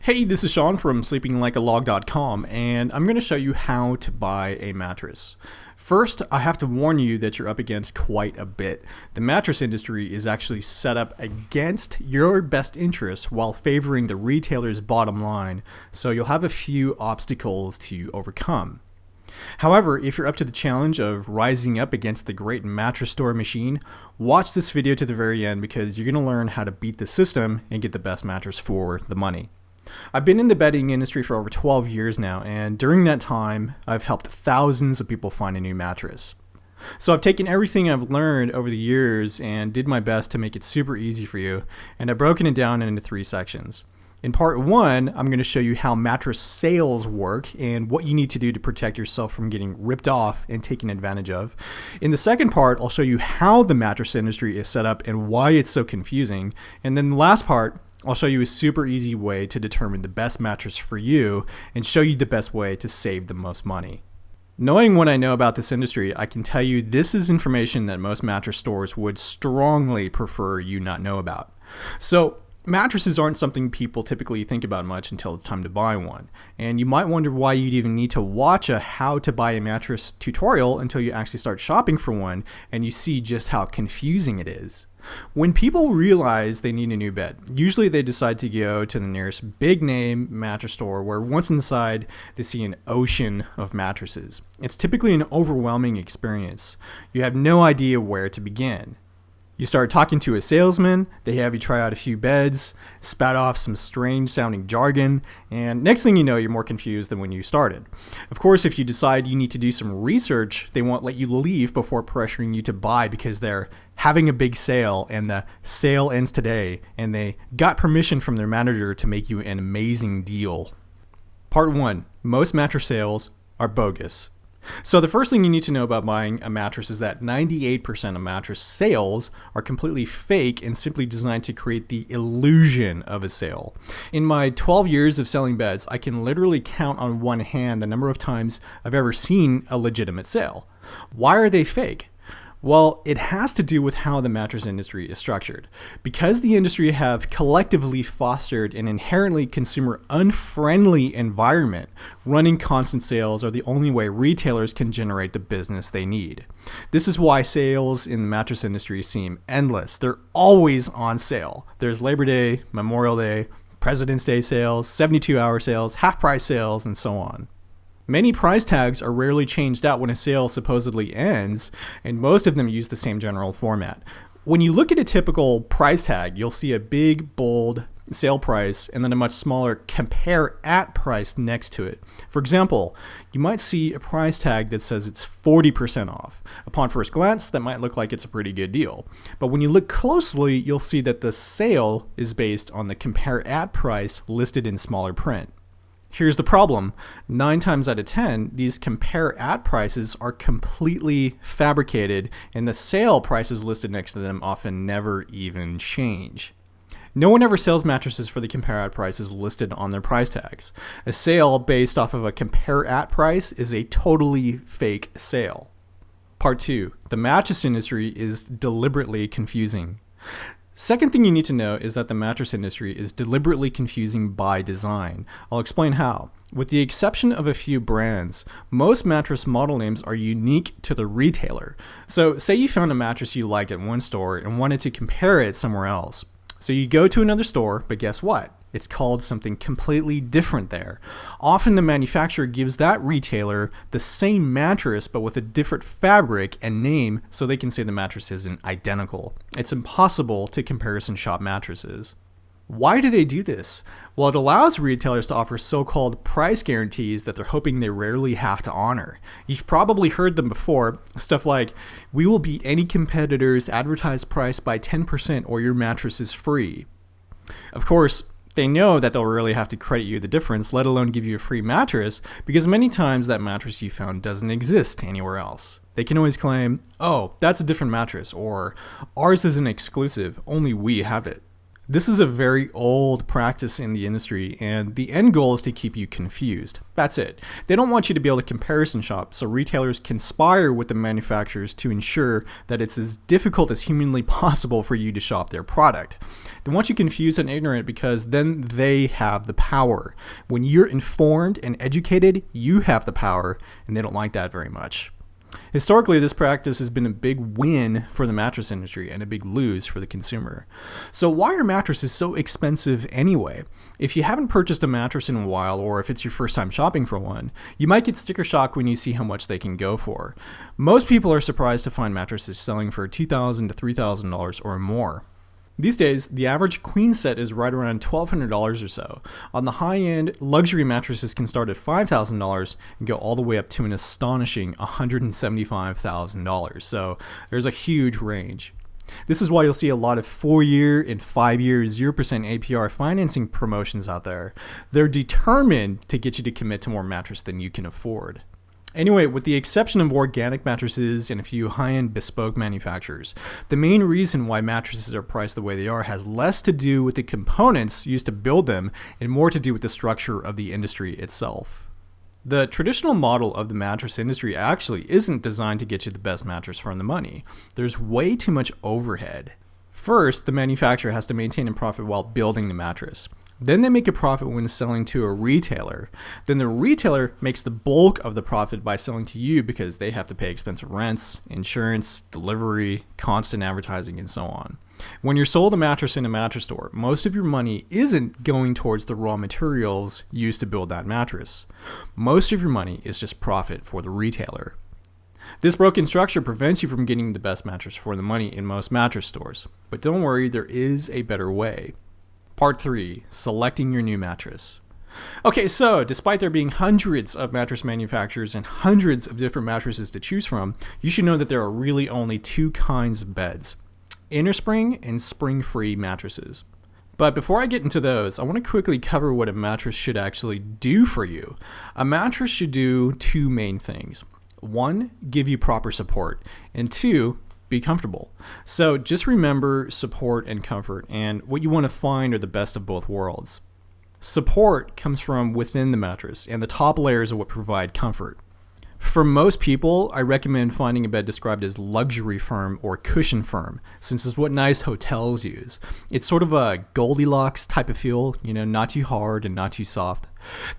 Hey, this is Sean from sleepinglikealog.com, and I'm going to show you how to buy a mattress. First, I have to warn you that you're up against quite a bit. The mattress industry is actually set up against your best interest while favoring the retailer's bottom line, so you'll have a few obstacles to overcome. However, if you're up to the challenge of rising up against the great mattress store machine, watch this video to the very end because you're going to learn how to beat the system and get the best mattress for the money. I've been in the bedding industry for over 12 years now, and during that time, I've helped thousands of people find a new mattress. So I've taken everything I've learned over the years and did my best to make it super easy for you, and I've broken it down into 3 sections. In part 1, I'm going to show you how mattress sales work and what you need to do to protect yourself from getting ripped off and taken advantage of. In the second part, I'll show you how the mattress industry is set up and why it's so confusing. And then the last part, I'll show you a super easy way to determine the best mattress for you and show you the best way to save the most money. Knowing what I know about this industry, I can tell you this is information that most mattress stores would strongly prefer you not know about. So, mattresses aren't something people typically think about much until it's time to buy one. And you might wonder why you'd even need to watch a how to buy a mattress tutorial until you actually start shopping for one and you see just how confusing it is. When people realize they need a new bed, usually they decide to go to the nearest big name mattress store where once inside they see an ocean of mattresses. It's typically an overwhelming experience. You have no idea where to begin. You start talking to a salesman, they have you try out a few beds, spout off some strange sounding jargon, and next thing you know, you're more confused than when you started. Of course, if you decide you need to do some research, they won't let you leave before pressuring you to buy because they're having a big sale and the sale ends today and they got permission from their manager to make you an amazing deal. Part 1. Most mattress sales are bogus. So the first thing you need to know about buying a mattress is that 98% of mattress sales are completely fake and simply designed to create the illusion of a sale. In my 12 years of selling beds, I can literally count on one hand the number of times I've ever seen a legitimate sale. Why are they fake? Well, it has to do with how the mattress industry is structured. Because the industry have collectively fostered an inherently consumer-unfriendly environment, running constant sales are the only way retailers can generate the business they need. This is why sales in the mattress industry seem endless. They're always on sale. There's Labor Day, Memorial Day, President's Day sales, 72-hour sales, half-price sales, and so on. Many price tags are rarely changed out when a sale supposedly ends, and most of them use the same general format. When you look at a typical price tag, you'll see a big, bold sale price and then a much smaller compare at price next to it. For example, you might see a price tag that says it's 40% off. Upon first glance, that might look like it's a pretty good deal. But when you look closely, you'll see that the sale is based on the compare at price listed in smaller print. Here's the problem. 9 times out of 10, these compare at prices are completely fabricated and the sale prices listed next to them often never even change. No one ever sells mattresses for the compare at prices listed on their price tags. A sale based off of a compare at price is a totally fake sale. Part 2. The mattress industry is deliberately confusing. Second thing you need to know is that the mattress industry is deliberately confusing by design. I'll explain how. With the exception of a few brands, most mattress model names are unique to the retailer. So say you found a mattress you liked at one store and wanted to compare it somewhere else. So you go to another store, but guess what? It's called something completely different there. Often the manufacturer gives that retailer the same mattress but with a different fabric and name so they can say the mattress isn't identical. It's impossible to comparison shop mattresses. Why do they do this? Well, it allows retailers to offer so-called price guarantees that they're hoping they rarely have to honor. You've probably heard them before, stuff like, "We will beat any competitor's advertised price by 10% or your mattress is free." Of course, they know that they'll really have to credit you the difference, let alone give you a free mattress, because many times that mattress you found doesn't exist anywhere else. They can always claim, "Oh, that's a different mattress," or "Ours isn't exclusive, only we have it." This is a very old practice in the industry, and the end goal is to keep you confused. That's it. They don't want you to be able to comparison shop, so retailers conspire with the manufacturers to ensure that it's as difficult as humanly possible for you to shop their product. They want you confused and ignorant because then they have the power. When you're informed and educated, you have the power, and they don't like that very much. Historically, this practice has been a big win for the mattress industry and a big lose for the consumer. So why are mattresses so expensive anyway? If you haven't purchased a mattress in a while, or if it's your first time shopping for one, you might get sticker shock when you see how much they can go for. Most people are surprised to find mattresses selling for $2,000 to $3,000 or more. These days, the average queen set is right around $1,200 or so. On the high end, luxury mattresses can start at $5,000 and go all the way up to an astonishing $175,000. So there's a huge range. This is why you'll see a lot of 4-year and 5-year 0% APR financing promotions out there. They're determined to get you to commit to more mattress than you can afford. Anyway, with the exception of organic mattresses and a few high-end bespoke manufacturers, the main reason why mattresses are priced the way they are has less to do with the components used to build them and more to do with the structure of the industry itself. The traditional model of the mattress industry actually isn't designed to get you the best mattress for the money. There's way too much overhead. First, the manufacturer has to maintain a profit while building the mattress. Then they make a profit when selling to a retailer. Then the retailer makes the bulk of the profit by selling to you because they have to pay expensive rents, insurance, delivery, constant advertising, and so on. When you're sold a mattress in a mattress store, most of your money isn't going towards the raw materials used to build that mattress. Most of your money is just profit for the retailer. This broken structure prevents you from getting the best mattress for the money in most mattress stores. But don't worry, there is a better way. Part 3, selecting your new mattress. Okay, so despite there being hundreds of mattress manufacturers and hundreds of different mattresses to choose from, you should know that there are really only 2 kinds of beds: innerspring and spring-free mattresses. But before I get into those, I want to quickly cover what a mattress should actually do for you. A mattress should do 2 main things. 1, give you proper support, and 2, be comfortable. So just remember support and comfort, and what you want to find are the best of both worlds. Support comes from within the mattress, and the top layers are what provide comfort. For most people, I recommend finding a bed described as luxury firm or cushion firm, since it's what nice hotels use. It's sort of a Goldilocks type of feel, not too hard and not too soft.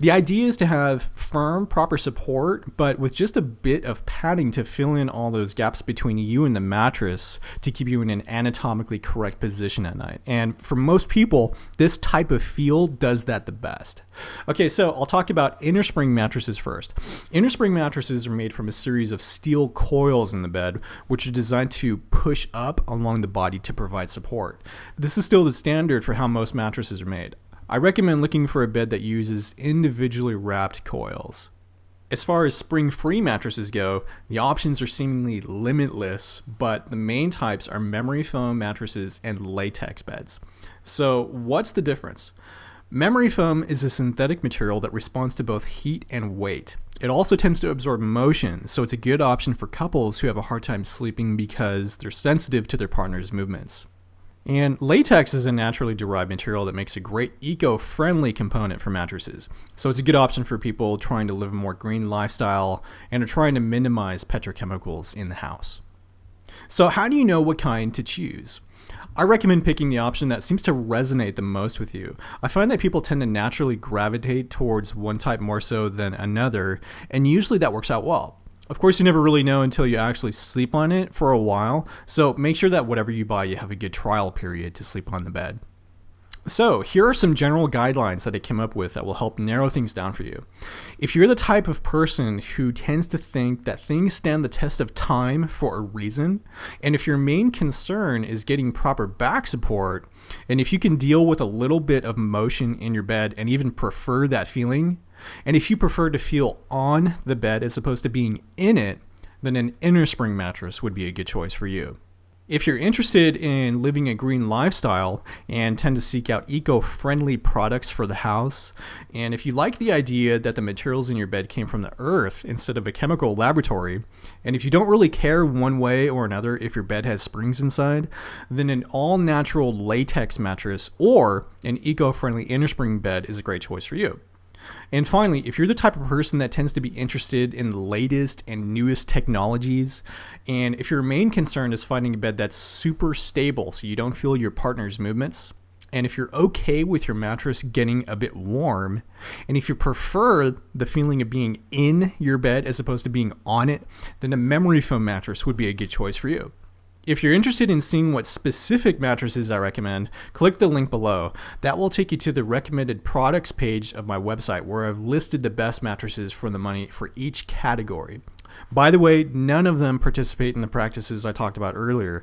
The idea is to have firm, proper support, but with just a bit of padding to fill in all those gaps between you and the mattress to keep you in an anatomically correct position at night. And for most people, this type of feel does that the best. Okay, so I'll talk about innerspring mattresses first. Innerspring mattresses are made from a series of steel coils in the bed, which are designed to push up along the body to provide support. This is still the standard for how most mattresses are made. I recommend looking for a bed that uses individually wrapped coils. As far as spring-free mattresses go, the options are seemingly limitless, but the main types are memory foam mattresses and latex beds. So what's the difference? Memory foam is a synthetic material that responds to both heat and weight. It also tends to absorb motion, so it's a good option for couples who have a hard time sleeping because they're sensitive to their partner's movements. And latex is a naturally derived material that makes a great eco-friendly component for mattresses. So it's a good option for people trying to live a more green lifestyle and are trying to minimize petrochemicals in the house. So how do you know what kind to choose? I recommend picking the option that seems to resonate the most with you. I find that people tend to naturally gravitate towards one type more so than another, and usually that works out well. Of course, you never really know until you actually sleep on it for a while, so make sure that whatever you buy, you have a good trial period to sleep on the bed. So here are some general guidelines that I came up with that will help narrow things down for you. If you're the type of person who tends to think that things stand the test of time for a reason, and if your main concern is getting proper back support, and if you can deal with a little bit of motion in your bed and even prefer that feeling, and if you prefer to feel on the bed as opposed to being in it, then an innerspring mattress would be a good choice for you. If you're interested in living a green lifestyle and tend to seek out eco-friendly products for the house, and if you like the idea that the materials in your bed came from the earth instead of a chemical laboratory, and if you don't really care one way or another if your bed has springs inside, then an all-natural latex mattress or an eco-friendly innerspring bed is a great choice for you. And finally, if you're the type of person that tends to be interested in the latest and newest technologies, and if your main concern is finding a bed that's super stable so you don't feel your partner's movements, and if you're okay with your mattress getting a bit warm, and if you prefer the feeling of being in your bed as opposed to being on it, then a memory foam mattress would be a good choice for you. If you're interested in seeing what specific mattresses I recommend, click the link below. That will take you to the recommended products page of my website where I've listed the best mattresses for the money for each category. By the way, none of them participate in the practices I talked about earlier.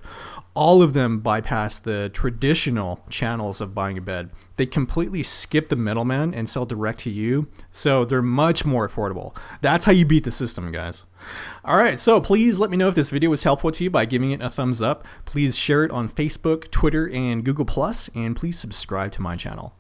All of them bypass the traditional channels of buying a bed. They completely skip the middleman and sell direct to you, so they're much more affordable. That's how you beat the system, guys. All right, so please let me know if this video was helpful to you by giving it a thumbs up. Please share it on Facebook, Twitter, and Google+, and please subscribe to my channel.